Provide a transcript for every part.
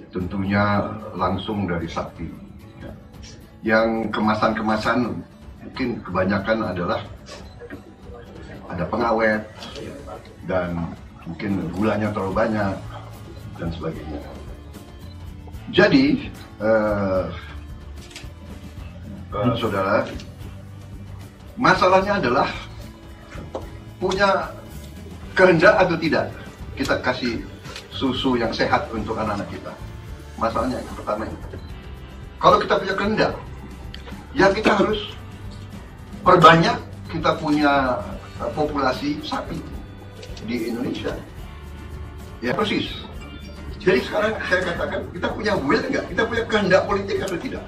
tentunya langsung dari sapi. Yang kemasan-kemasan mungkin kebanyakan adalah ada pengawet dan mungkin gulanya terlalu banyak dan sebagainya. Jadi, saudara, masalahnya adalah punya kehendak atau tidak kita kasih susu yang sehat untuk anak-anak kita. Masalahnya yang pertama itu. Kalau kita punya kehendak, ya kita harus perbanyak kita punya populasi sapi di Indonesia. Ya persis. Jadi sekarang saya katakan kita punya will enggak? Kita punya kehendak politik atau tidak?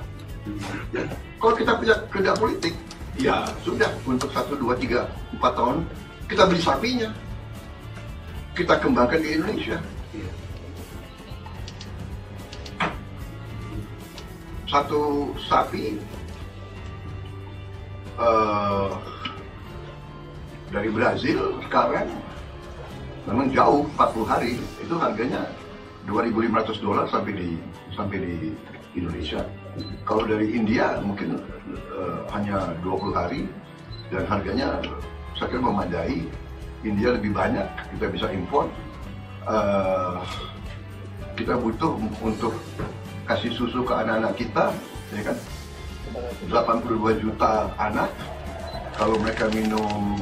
Ya. Kalau kita punya kehendak politik, ya sudah untuk 1, 2, 3, 4 tahun kita beli sapinya, kita kembangkan di Indonesia. Satu sapi dari Brazil sekarang memang jauh, 40 hari itu harganya $2.500 sampai di Indonesia. Kalau dari India mungkin hanya 20 hari dan harganya saya kira memadai. India lebih banyak, kita bisa import. Kita butuh untuk kasih susu ke anak-anak kita, ya kan? 82 juta anak, kalau mereka minum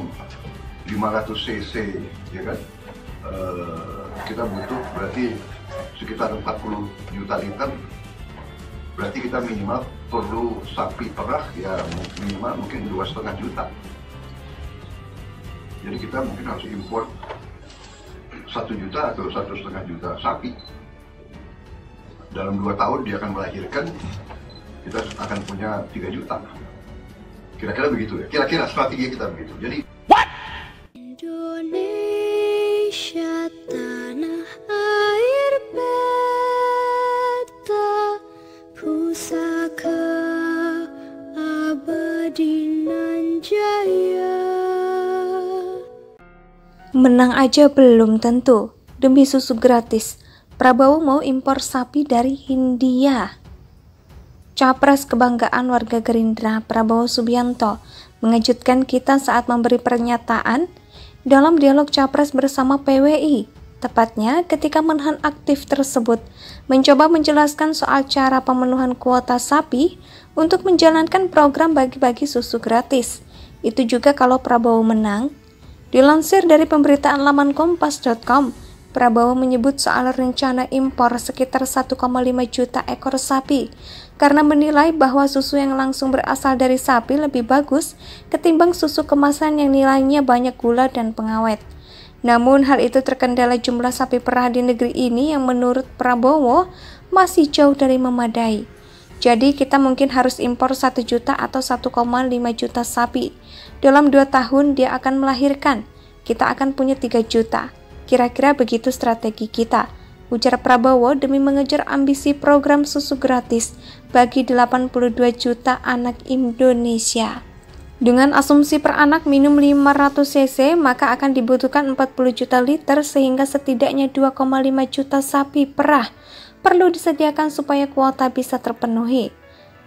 500 cc, ya kan? Kita butuh berarti sekitar 40 juta liter. Berarti kita minimal perlu sapi perah ya minimal mungkin 2,5 juta. Jadi kita mungkin harus import 1 juta atau 1,5 juta sapi. Dalam 2 tahun dia akan melahirkan, kita akan punya 3 juta. Kira-kira begitu ya. Kira-kira strategi kita begitu. Jadi Indonesia tanah air beta, pusaka abadi nan jaya. Menang aja belum tentu. Demi susu gratis, Prabowo mau impor sapi dari Hindia. Capres kebanggaan warga Gerindra Prabowo Subianto mengejutkan kita saat memberi pernyataan dalam dialog Capres bersama PWI. Tepatnya ketika menahan aktif tersebut mencoba menjelaskan soal cara pemenuhan kuota sapi untuk menjalankan program bagi-bagi susu gratis. Itu juga kalau Prabowo menang. Dilansir dari pemberitaan laman kompas.com, Prabowo menyebut soal rencana impor sekitar 1,5 juta ekor sapi karena menilai bahwa susu yang langsung berasal dari sapi lebih bagus ketimbang susu kemasan yang nilainya banyak gula dan pengawet. Namun hal itu terkendala jumlah sapi perah di negeri ini yang menurut Prabowo masih jauh dari memadai. Jadi kita mungkin harus impor 1 juta atau 1,5 juta sapi. Dalam 2 tahun dia akan melahirkan. Kita akan punya 3 juta. Kira-kira begitu strategi kita, ujar Prabowo demi mengejar ambisi program susu gratis bagi 82 juta anak Indonesia. Dengan asumsi per anak minum 500 cc, maka akan dibutuhkan 40 juta liter sehingga setidaknya 2,5 juta sapi perah perlu disediakan supaya kuota bisa terpenuhi.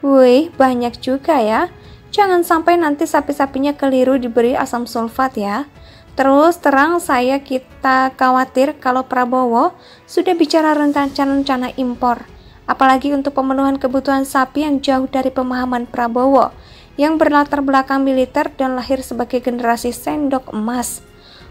Wih, banyak juga ya. Jangan sampai nanti sapi-sapinya keliru diberi asam sulfat ya. Terus terang kita khawatir kalau Prabowo sudah bicara rencana impor. Apalagi untuk pemenuhan kebutuhan sapi yang jauh dari pemahaman Prabowo, yang berlatar belakang militer dan lahir sebagai generasi sendok emas.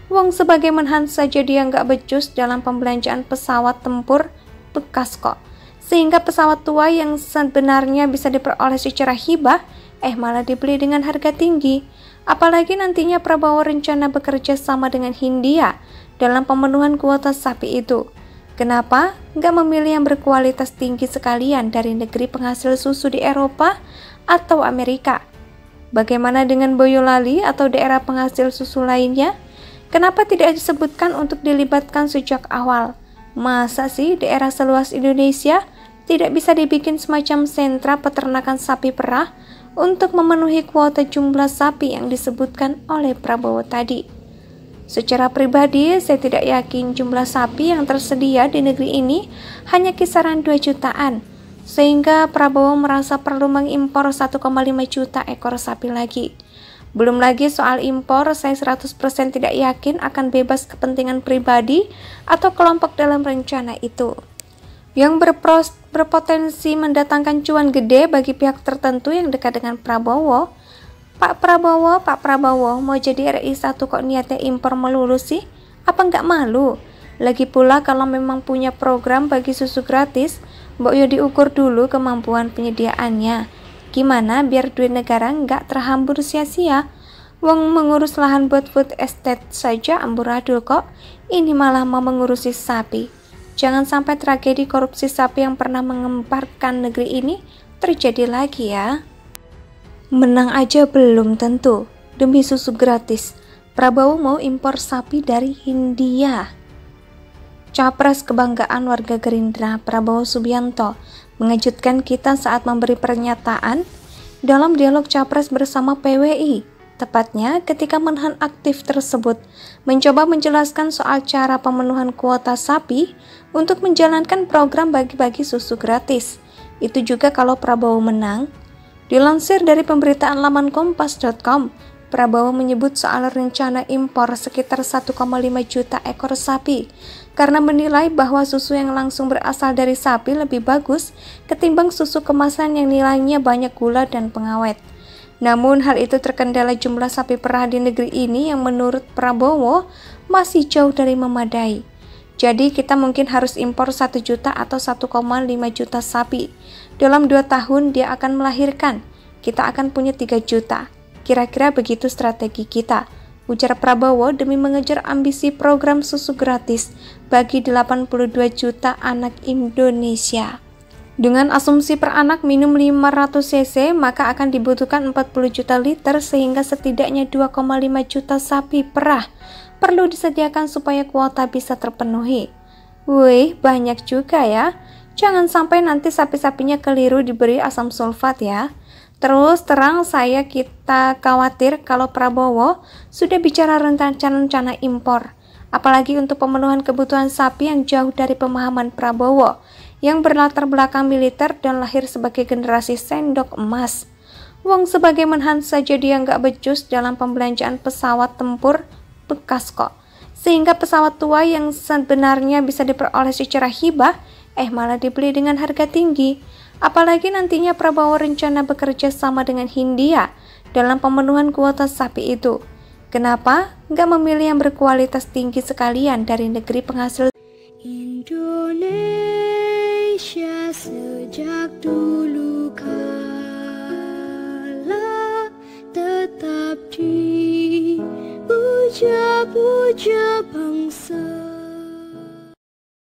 Wong sebagai menhan saja dia nggak becus dalam pembelanjaan pesawat tempur bekas kok. Sehingga pesawat tua yang sebenarnya bisa diperoleh secara hibah, malah dibeli dengan harga tinggi. Apalagi nantinya Prabowo rencana bekerja sama dengan Hindia dalam pemenuhan kuota sapi itu. Kenapa nggak memilih yang berkualitas tinggi sekalian dari negeri penghasil susu di Eropa atau Amerika? Bagaimana dengan Boyolali atau daerah penghasil susu lainnya? Kenapa tidak disebutkan untuk dilibatkan sejak awal? Masa sih daerah seluas Indonesia tidak bisa dibikin semacam sentra peternakan sapi perah untuk memenuhi kuota jumlah sapi yang disebutkan oleh Prabowo tadi? Secara pribadi, saya tidak yakin jumlah sapi yang tersedia di negeri ini hanya kisaran 2 jutaan, sehingga Prabowo merasa perlu mengimpor 1,5 juta ekor sapi lagi. Belum lagi soal impor, saya 100% tidak yakin akan bebas kepentingan pribadi atau kelompok dalam rencana itu, yang berpotensi mendatangkan cuan gede bagi pihak tertentu yang dekat dengan Prabowo. Pak Prabowo mau jadi RI 1 kok niatnya impor melulu sih? Apa nggak malu? Lagi pula kalau memang punya program bagi susu gratis, mbok yo diukur dulu kemampuan penyediaannya. Gimana biar duit negara nggak terhambur sia-sia? Wong mengurus lahan buat food estate saja amburadul kok. Ini malah mau mengurusi sapi. Jangan sampai tragedi korupsi sapi yang pernah mengemparkan negeri ini terjadi lagi ya. Menang aja belum tentu. Demi susu gratis, Prabowo mau impor sapi dari Hindia. Capres kebanggaan warga Gerindra Prabowo Subianto mengejutkan kita saat memberi pernyataan dalam dialog Capres bersama PWI, tepatnya ketika menhan aktif tersebut mencoba menjelaskan soal cara pemenuhan kuota sapi untuk menjalankan program bagi-bagi susu gratis. Itu juga kalau Prabowo menang. Dilansir dari pemberitaan laman kompas.com, Prabowo menyebut soal rencana impor sekitar 1,5 juta ekor sapi karena menilai bahwa susu yang langsung berasal dari sapi lebih bagus ketimbang susu kemasan yang nilainya banyak gula dan pengawet. Namun hal itu terkendala jumlah sapi perah di negeri ini yang menurut Prabowo masih jauh dari memadai. Jadi kita mungkin harus impor 1 juta atau 1,5 juta sapi. Dalam 2 tahun dia akan melahirkan, kita akan punya 3 juta. Kira-kira begitu strategi kita, ujar Prabowo demi mengejar ambisi program susu gratis bagi 82 juta anak Indonesia. Dengan asumsi per anak minum 500 cc, maka akan dibutuhkan 40 juta liter sehingga setidaknya 2,5 juta sapi perah perlu disediakan supaya kuota bisa terpenuhi. Wih, banyak juga ya. Jangan sampai nanti sapi-sapinya keliru diberi asam sulfat ya. Terus terang kita khawatir kalau Prabowo sudah bicara rencana impor, apalagi untuk pemenuhan kebutuhan sapi yang jauh dari pemahaman Prabowo, yang berlatar belakang militer dan lahir sebagai generasi sendok emas. Wong sebagai menhan saja dia nggak becus dalam pembelanjaan pesawat tempur bekas kok, sehingga pesawat tua yang sebenarnya bisa diperoleh secara hibah, malah dibeli dengan harga tinggi. Apalagi nantinya Prabowo rencana bekerja sama dengan Hindia dalam pemenuhan kuota sapi itu. Kenapa nggak memilih yang berkualitas tinggi sekalian dari negeri penghasil? Indonesia sejak dulu kala tetap dipuja-puja bangsa.